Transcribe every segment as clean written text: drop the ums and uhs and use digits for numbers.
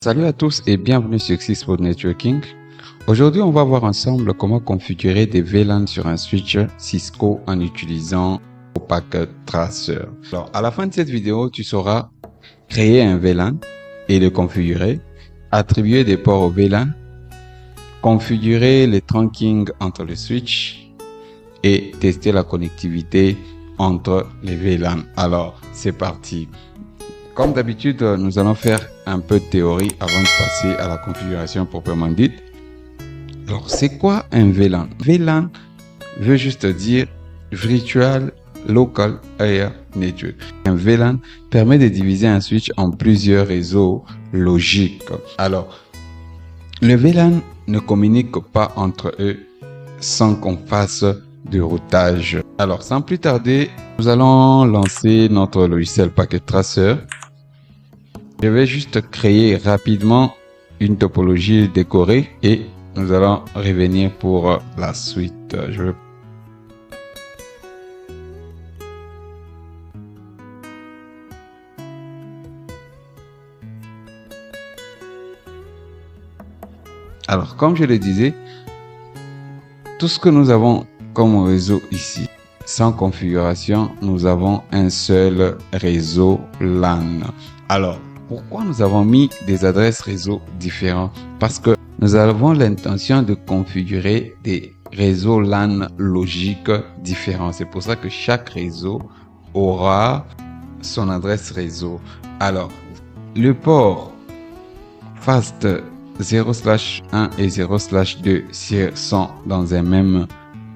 Salut à tous et bienvenue sur Xport Networking. Aujourd'hui, on va voir ensemble comment configurer des VLAN sur un switch Cisco en utilisant Packet Tracer. Alors, à la fin de cette vidéo, tu sauras créer un VLAN et le configurer, attribuer des ports au VLAN, configurer les trunking entre les switches et tester la connectivité entre les VLAN. Alors, c'est parti. Comme d'habitude, nous allons faire un peu de théorie avant de passer à la configuration proprement dite. Alors, c'est quoi un VLAN? VLAN veut juste dire Virtual Local Area Network. Un VLAN permet de diviser un switch en plusieurs réseaux logiques. Alors, le VLAN ne communique pas entre eux sans qu'on fasse de routage. Alors, sans plus tarder, nous allons lancer notre logiciel Packet Tracer. Je vais juste créer rapidement une topologie décorée et nous allons revenir pour la suite. Alors, comme je le disais, tout ce que nous avons comme réseau ici, sans configuration, nous avons un seul réseau LAN. Alors, pourquoi nous avons mis des adresses réseau différents? Parce que nous avons l'intention de configurer des réseaux LAN logiques différents. C'est pour ça que chaque réseau aura son adresse réseau. Alors, le port FAST 0/1 et 0/2 sont dans un même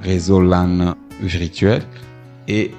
réseau LAN virtuel et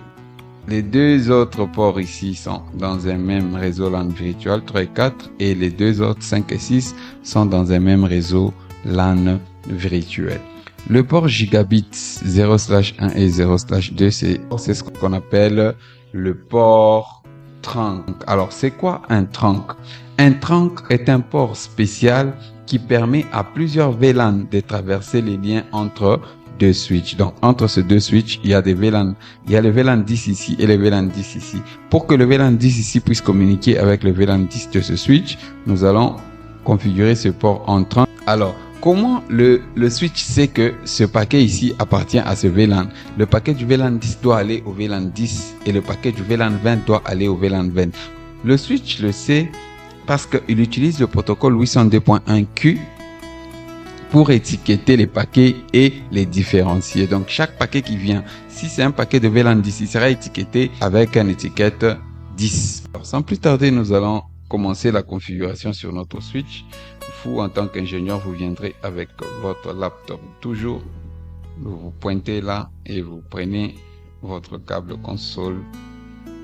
les deux autres ports ici sont dans un même réseau LAN virtuel 3 et 4 et les deux autres 5 et 6 sont dans un même réseau LAN virtuel. Le port gigabit 0/1 et 0/2 c'est ce qu'on appelle le port trunk. Alors c'est quoi un trunk? Un trunk est un port spécial qui permet à plusieurs VLAN de traverser les liens entre deux switches. Donc, entre ces deux switches, il y a des VLAN. Il y a le VLAN 10 ici et le VLAN 10 ici. Pour que le VLAN 10 ici puisse communiquer avec le VLAN 10 de ce switch, nous allons configurer ce port en trunk. Alors, comment le switch sait que ce paquet ici appartient à ce VLAN? Le paquet du VLAN 10 doit aller au VLAN 10 et le paquet du VLAN 20 doit aller au VLAN 20. Le switch le sait parce qu'il utilise le protocole 802.1q pour étiqueter les paquets et les différencier. Donc, chaque paquet qui vient, si c'est un paquet de VLAN 10, il sera étiqueté avec une étiquette 10. Alors, sans plus tarder, nous allons commencer la configuration sur notre switch. Vous, en tant qu'ingénieur, vous viendrez avec votre laptop. Toujours, vous vous pointez là et vous prenez votre câble console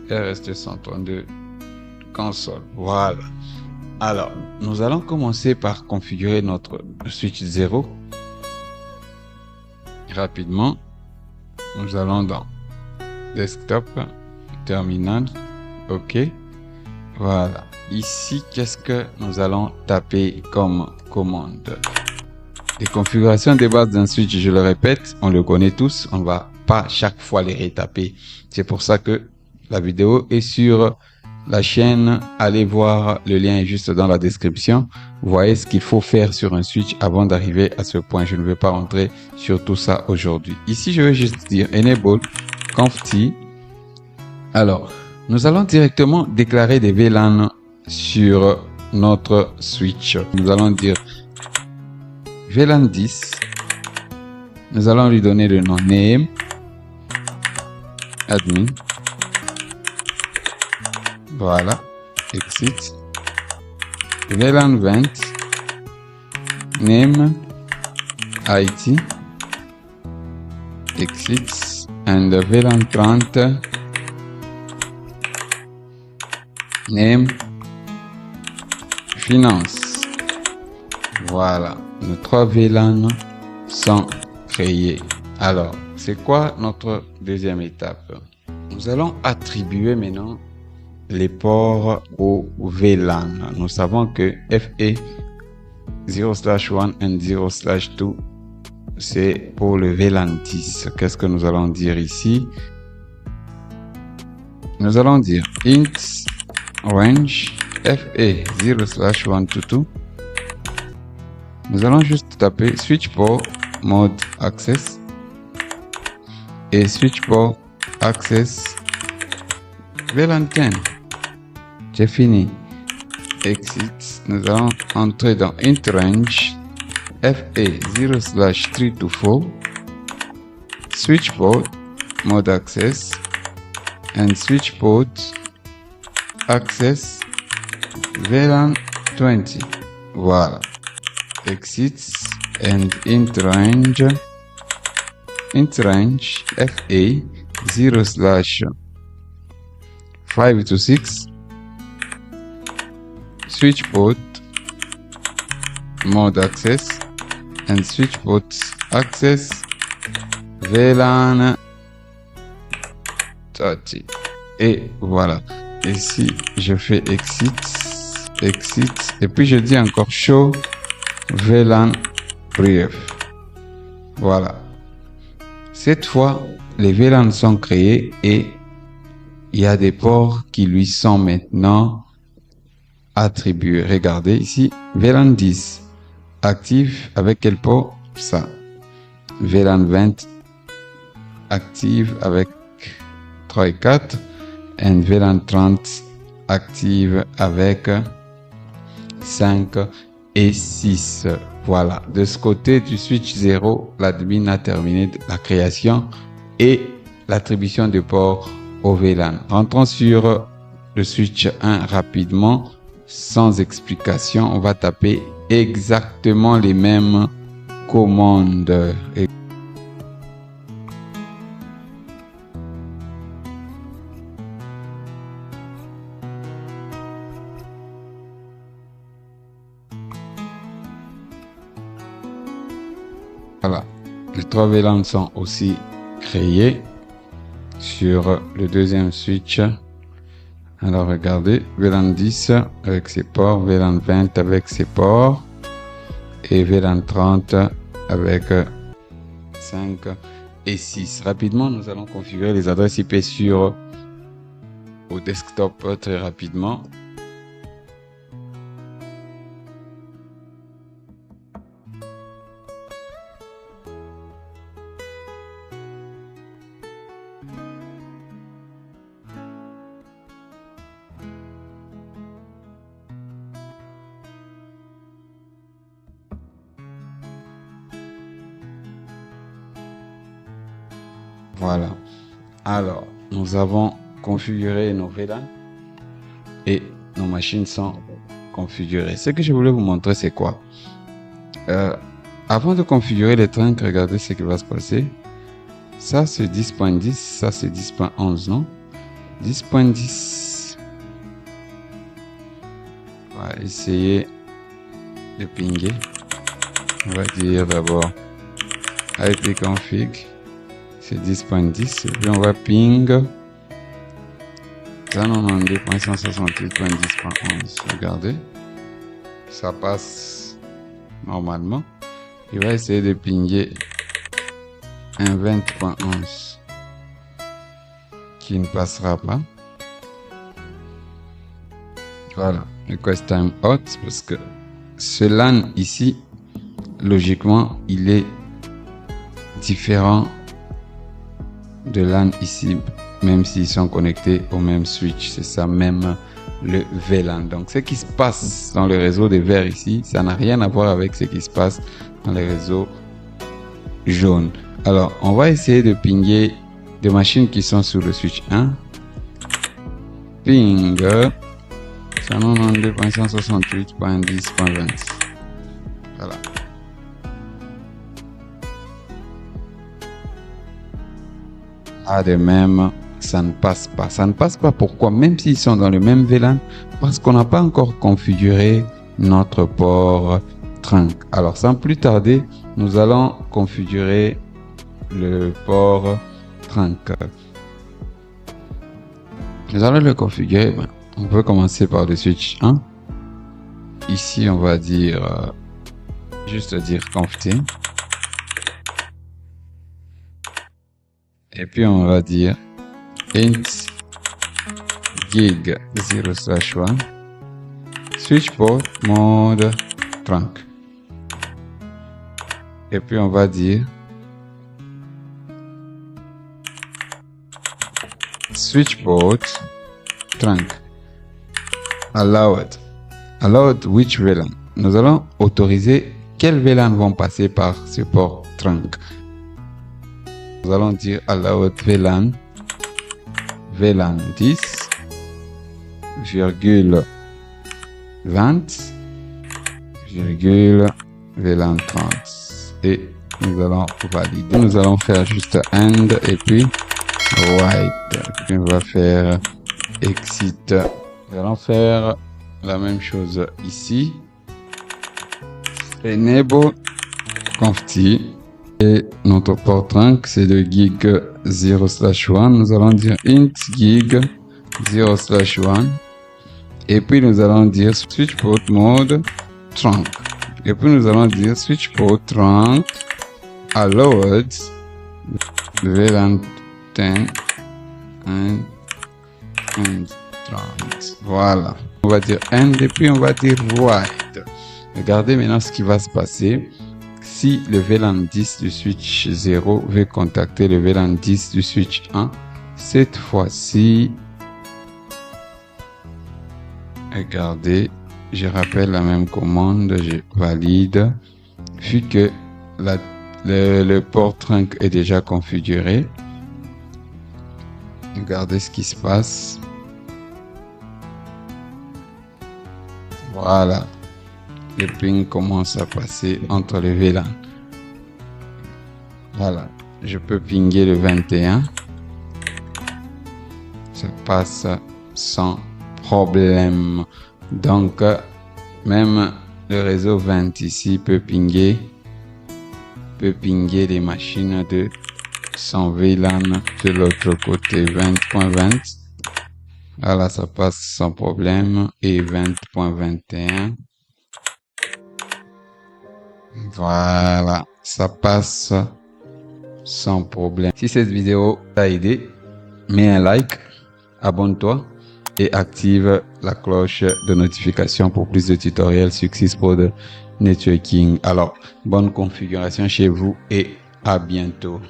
RS232 console. Voilà. Alors, nous allons commencer par configurer notre switch 0. Rapidement, nous allons dans Desktop, Terminal, OK. Voilà. Ici, qu'est-ce que nous allons taper comme commande? Les configurations de base d'un switch, je le répète, on le connaît tous. On ne va pas chaque fois les retaper. C'est pour ça que la vidéo est sur la chaîne. Allez voir, le lien est juste dans la description. Vous voyez ce qu'il faut faire sur un switch avant d'arriver à ce point. Je ne vais pas rentrer sur tout ça aujourd'hui. Ici, je vais juste dire enable conft. Alors, nous allons directement déclarer des VLAN sur notre switch. Nous allons dire VLAN 10. Nous allons lui donner le nom name admin. Voilà, exit. VLAN 20, name, IT, exit, and VLAN 30, name, finance. Voilà, nos 3 VLAN sont créés. Alors, c'est quoi notre deuxième étape? Nous allons attribuer maintenant les ports au VLAN. Nous savons que FE 0/1 et 0/2 c'est pour le VLAN 10. Qu'est-ce que nous allons dire ici? Nous allons dire int range FA 0/122. Nous allons juste taper switch port mode access et switch port access VLAN 10. J'ai fini. Exit. Nous allons entrer dans int range FA 0/324 switch port mode access and switch port access VLAN 20. Voilà. Exit and int range FA 0/526 switch port mode access and switch port access VLAN 30. Et voilà. Ici, je fais exit, et puis je dis encore show VLAN brief. Voilà. Cette fois, les VLAN sont créés et il y a des ports qui lui sont maintenant attribués. Regardez ici, VLAN 10 active avec quel port? Ça. VLAN 20 active avec 3 et 4 et VLAN 30 active avec 5 et 6. Voilà. De ce côté du switch 0, l'admin a terminé la création et l'attribution de port au VLAN. Rentrons sur le switch 1 rapidement, sans explication. On va taper exactement les mêmes commandes. Voilà, les 3 VLAN sont aussi créés sur le deuxième switch. Alors regardez, VLAN 10 avec ses ports, VLAN 20 avec ses ports et VLAN 30 avec 5 et 6. Rapidement, nous allons configurer les adresses IP au desktop très rapidement. Voilà. Alors, nous avons configuré nos VLAN et nos machines sont configurées. Ce que je voulais vous montrer, c'est quoi? Avant de configurer les trunks, regardez ce qui va se passer. Ça, c'est 10.10. Ça, c'est 10.11, non? 10.10. On va essayer de pinguer. On va dire d'abord ipconfig. C'est 10.10 et puis on va ping 192.168.10.11. Regardez, ça passe normalement. Il va essayer de pinguer un 20.11 qui ne passera pas. Voilà, request time hot parce que ce LAN ici, logiquement, il est différent de LAN ici, même s'ils sont connectés au même switch. C'est ça même le VLAN. Donc ce qui se passe dans le réseau des verts ici, ça n'a rien à voir avec ce qui se passe dans les réseaux jaunes. Alors on va essayer de pinguer des machines qui sont sur le switch 1. Ping 192.168.10.20. Voilà. De même, ça ne passe pas. Ça ne passe pas pourquoi? Même s'ils sont dans le même VLAN, parce qu'on n'a pas encore configuré notre port trunk. Alors, sans plus tarder, nous allons configurer le port trunk. Nous allons le configurer. On peut commencer par le switch 1. Ici, on va dire, juste dire conft. Et puis on va dire int gig 0/1 switch port mode trunk. Et puis on va dire switch port trunk. Allowed which VLAN. Nous allons autoriser quels VLAN vont passer par ce port trunk. Nous allons dire allowed VLAN 10, virgule 20, virgule VLAN 30. Et nous allons valider. Nous allons faire juste end et puis write. Puis on va faire exit. Nous allons faire la même chose ici. Enable conft. Et notre port trunk, c'est le gig 0/1. Nous allons dire int gig 0/1. Et puis nous allons dire switch port mode trunk. Et puis nous allons dire switch port trunk allowed VLAN 10 and 30. Voilà. On va dire end et puis on va dire write. Regardez maintenant ce qui va se passer. Si le VLAN 10 du switch 0 veut contacter le VLAN 10 du switch 1, cette fois-ci, regardez, je rappelle la même commande, je valide, vu que le port trunk est déjà configuré. Regardez ce qui se passe. Voilà. Le ping commence à passer entre les VLAN. Voilà. Je peux pinguer le 21. Ça passe sans problème. Donc, même le réseau 20 ici peut pinguer les machines de 100 VLAN de l'autre côté 20.20. Voilà, ça passe sans problème. Et 20.21. Voilà, ça passe sans problème. Si cette vidéo t'a aidé, mets un like, abonne-toi et active la cloche de notification pour plus de tutoriels sur Xyspod Networking. Alors, bonne configuration chez vous et à bientôt.